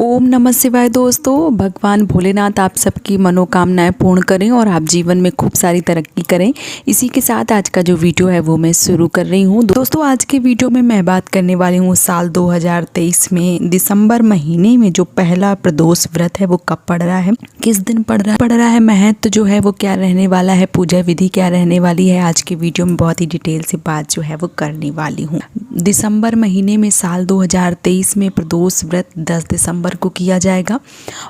ओम नमः शिवाय दोस्तों। भगवान भोलेनाथ आप सबकी मनोकामनाएं पूर्ण करें और आप जीवन में खूब सारी तरक्की करें। इसी के साथ आज का जो वीडियो है वो मैं शुरू कर रही हूँ। दोस्तों आज के वीडियो में मैं बात करने वाली हूँ साल 2023 में दिसंबर महीने में जो पहला प्रदोष व्रत है वो कब पड़ रहा है, किस दिन पड़ रहा है, महत्व जो है वो क्या रहने वाला है, पूजा विधि क्या रहने वाली है। आज के वीडियो में बहुत ही डिटेल से बात जो है वो करने वाली हूँ। दिसंबर महीने में साल 2023 में प्रदोष व्रत 10 दिसंबर को किया जाएगा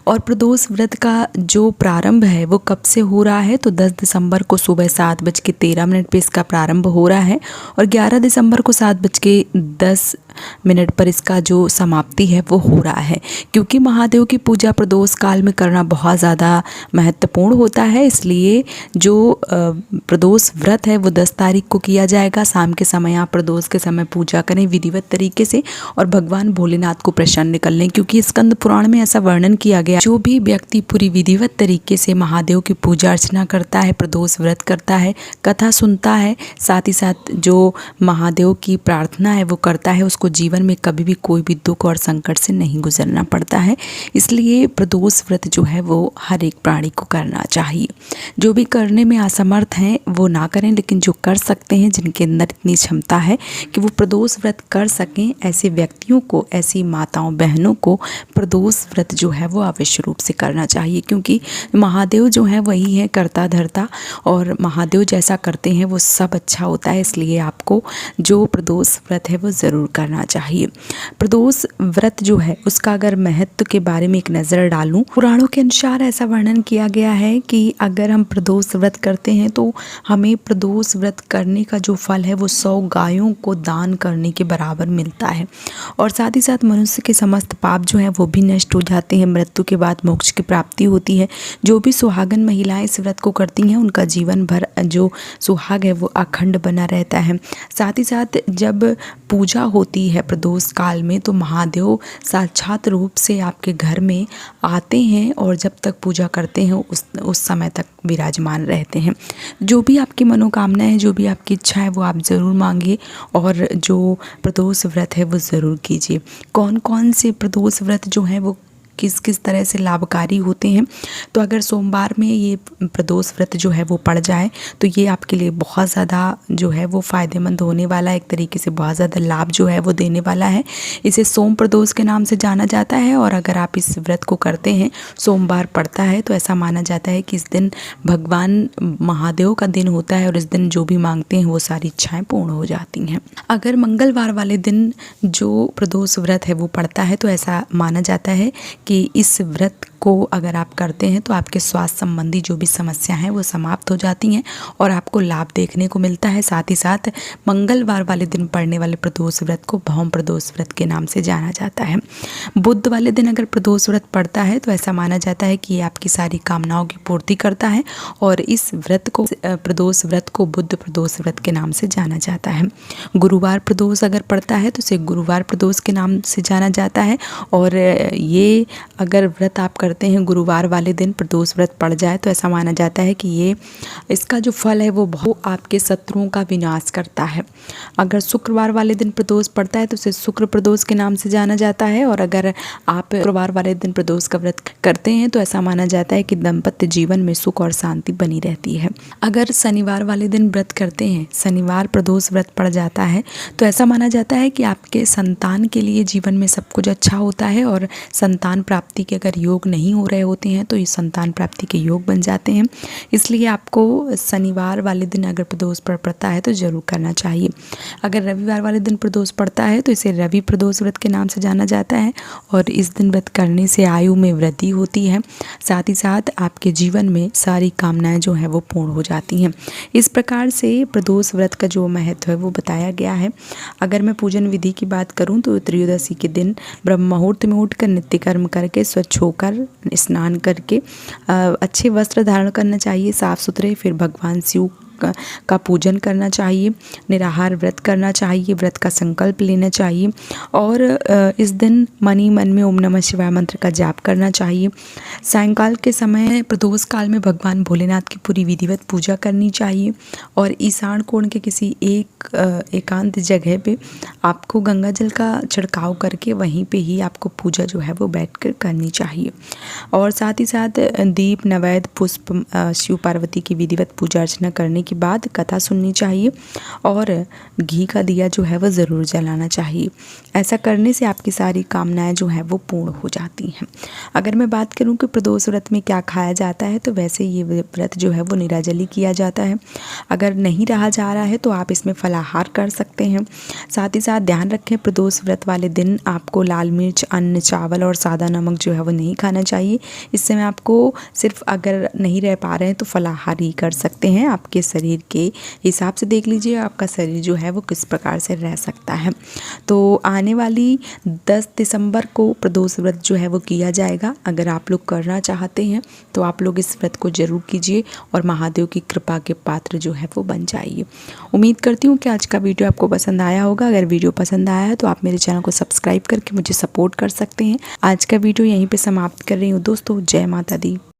और प्रदोष व्रत का जो प्रारंभ है वो कब से हो रहा है तो 10 दिसंबर को सुबह 7:13 पे इसका प्रारंभ हो रहा है और 11 दिसंबर को 7:10 पर इसका जो समाप्ति है वो हो रहा है। क्योंकि महादेव की पूजा प्रदोष काल में करना बहुत ज़्यादा महत्वपूर्ण होता है, इसलिए जो प्रदोष व्रत है वो 10 तारीख को किया जाएगा। शाम के समय आप प्रदोष के समय पूजा करें विधिवत तरीके से और भगवान भोलेनाथ को प्रसन्न कर लें। क्योंकि स्कंद पुराण में ऐसा वर्णन किया गया, जो भी व्यक्ति पूरी विधिवत तरीके से महादेव की पूजा अर्चना करता है, प्रदोष व्रत करता है, कथा सुनता है, साथ ही साथ जो महादेव की प्रार्थना है वो करता है, उसको जीवन में कभी भी कोई भी दुख और संकट से नहीं गुजरना पड़ता है। इसलिए प्रदोष व्रत जो है वो हर एक प्राणी को करना चाहिए। जो भी करने में असमर्थ हैं वो ना करें, लेकिन जो कर सकते हैं, जिनके अंदर इतनी क्षमता है कि वो प्रदोष व्रत कर सकें, ऐसे व्यक्तियों को, ऐसी माताओं बहनों को प्रदोष व्रत जो है वो अवश्य रूप से करना चाहिए। क्योंकि महादेव जो है वही है कर्ता धर्ता और महादेव जैसा करते हैं वो सब अच्छा होता है। इसलिए आपको जो प्रदोष व्रत है वो ज़रूर करना चाहिए। प्रदोष व्रत जो है उसका अगर महत्व के बारे में एक नज़र डालूं, पुराणों के अनुसार ऐसा वर्णन किया गया है कि अगर हम प्रदोष व्रत करते हैं तो हमें प्रदोष व्रत करने का जो फल है वो 100 गायों को दान करने के बराबर मिलता है और साथ ही साथ मनुष्य के समस्त पाप जो है वो भी नष्ट हो जाते हैं। मृत्यु के बाद मोक्ष की प्राप्ति होती है। जो भी सुहागन महिलाएं इस व्रत को करती हैं उनका जीवन भर जो सुहाग है वो अखंड बना रहता है। साथ ही साथ जब पूजा होती है प्रदोष काल में तो महादेव साक्षात रूप से आपके घर में आते हैं और जब तक पूजा करते हैं उस समय तक विराजमान रहते हैं। जो भी आपकी मनोकामना है, जो भी आपकी इच्छा है वो आप ज़रूर मांगिए और जो प्रदोष व्रत है वो ज़रूर कीजिए। कौन कौन से प्रदोष व्रत जो हैं वो किस किस तरह से लाभकारी होते हैं, तो अगर सोमवार में ये प्रदोष व्रत जो है वो पड़ जाए तो ये आपके लिए बहुत ज़्यादा जो है वो फ़ायदेमंद होने वाला है, एक तरीके से बहुत ज़्यादा लाभ जो है वो देने वाला है। इसे सोम प्रदोष के नाम से जाना जाता है और अगर आप इस व्रत को करते हैं, सोमवार पड़ता है, तो ऐसा माना जाता है कि इस दिन भगवान महादेव का दिन होता है और इस दिन जो भी मांगते हैं वो सारी इच्छाएँ पूर्ण हो जाती हैं। अगर मंगलवार वाले दिन जो प्रदोष व्रत है वो पड़ता है तो ऐसा माना जाता है कि इस व्रत को अगर आप करते हैं तो आपके स्वास्थ्य संबंधी जो भी समस्या हैं वो समाप्त हो जाती हैं और आपको लाभ देखने को मिलता है। साथ ही साथ मंगलवार वाले दिन पड़ने वाले प्रदोष व्रत को भौम प्रदोष व्रत के नाम से जाना जाता है। बुध वाले दिन अगर प्रदोष व्रत पड़ता है तो ऐसा माना जाता है कि ये आपकी सारी कामनाओं की पूर्ति करता है और इस व्रत को प्रदोष व्रत को बुध प्रदोष व्रत के नाम से जाना जाता है। गुरुवार प्रदोष अगर पड़ता है तो इसे गुरुवार प्रदोष के नाम से जाना जाता है और ये अगर व्रत आप करते हैं गुरुवार वाले दिन प्रदोष व्रत पड़ जाए तो ऐसा माना जाता है कि ये इसका जो फल है वो बहुत आपके शत्रुओं का विनाश करता है। अगर शुक्रवार वाले दिन प्रदोष पड़ता है तो उसे शुक्र प्रदोष के नाम से जाना जाता है और अगर आप शुक्रवार वाले दिन प्रदोष का व्रत करते हैं तो ऐसा माना जाता है कि दाम्पत्य जीवन में सुख और शांति बनी रहती है। अगर शनिवार वाले दिन व्रत करते हैं, शनिवार प्रदोष व्रत पड़ जाता है तो ऐसा माना जाता है कि आपके संतान के लिए जीवन में सब कुछ अच्छा होता है और संतान प्राप्ति के अगर योग नहीं हो रहे होते हैं तो ये संतान प्राप्ति के योग बन जाते हैं। इसलिए आपको शनिवार वाले दिन अगर प्रदोष पड़ता है तो ज़रूर करना चाहिए। अगर रविवार वाले दिन प्रदोष पड़ता है तो इसे रवि प्रदोष व्रत के नाम से जाना जाता है और इस दिन व्रत करने से आयु में वृद्धि होती है। साथ ही साथ आपके जीवन में सारी कामनाएं जो हैं वो पूर्ण हो जाती हैं। इस प्रकार से प्रदोष व्रत का जो महत्व है वो बताया गया है। अगर मैं पूजन विधि की बात करूँ तो त्रयोदशी के दिन ब्रह्म मुहूर्त में उठकर नित्य कर्म करके स्वच्छ होकर स्नान करके अच्छे वस्त्र धारण करना चाहिए, साफ़ सुथरे। फिर भगवान शिव का पूजन करना चाहिए, निराहार व्रत करना चाहिए, व्रत का संकल्प लेना चाहिए और इस दिन मन ही मन में ओम नमः शिवाय मंत्र का जाप करना चाहिए। सायंकाल के समय प्रदोष काल में भगवान भोलेनाथ की पूरी विधिवत पूजा करनी चाहिए और ईशान कोण के किसी एकांत जगह पे आपको गंगा जल का छिड़काव करके वहीं पे ही आपको पूजा जो है वो बैठकर करनी चाहिए। और साथ ही साथ दीप, नैवेद्य, पुष्प, शिव पार्वती की विधिवत पूजा अर्चना करने के बाद कथा सुननी चाहिए और घी का दिया जो है वो ज़रूर जलाना चाहिए। ऐसा करने से आपकी सारी कामनाएं जो है वो पूर्ण हो जाती हैं। अगर मैं बात करूं कि प्रदोष व्रत में क्या खाया जाता है, तो वैसे ये व्रत जो है वो निराजली किया जाता है। अगर नहीं रहा जा रहा है तो आप इसमें फलाहार कर सकते हैं। साथ ही साथ ध्यान रखें, प्रदोष व्रत वाले दिन आपको लाल मिर्च, अन्न, चावल और सादा नमक जो है वो नहीं खाना चाहिए। इस समय आपको सिर्फ अगर नहीं रह पा रहे हैं तो फलाहार ही कर सकते हैं। आपके शरीर के हिसाब से देख लीजिए आपका शरीर जो है वो किस प्रकार से रह सकता है। तो आने वाली 10 दिसंबर को प्रदोष व्रत जो है वो किया जाएगा। अगर आप लोग करना चाहते हैं तो आप लोग इस व्रत को जरूर कीजिए और महादेव की कृपा के पात्र जो है वो बन जाइए। उम्मीद करती हूँ कि आज का वीडियो आपको पसंद आया होगा। अगर वीडियो पसंद आया है तो आप मेरे चैनल को सब्सक्राइब करके मुझे सपोर्ट कर सकते हैं। आज का वीडियो यहीं पे समाप्त कर रही हूँ दोस्तों। जय माता दी।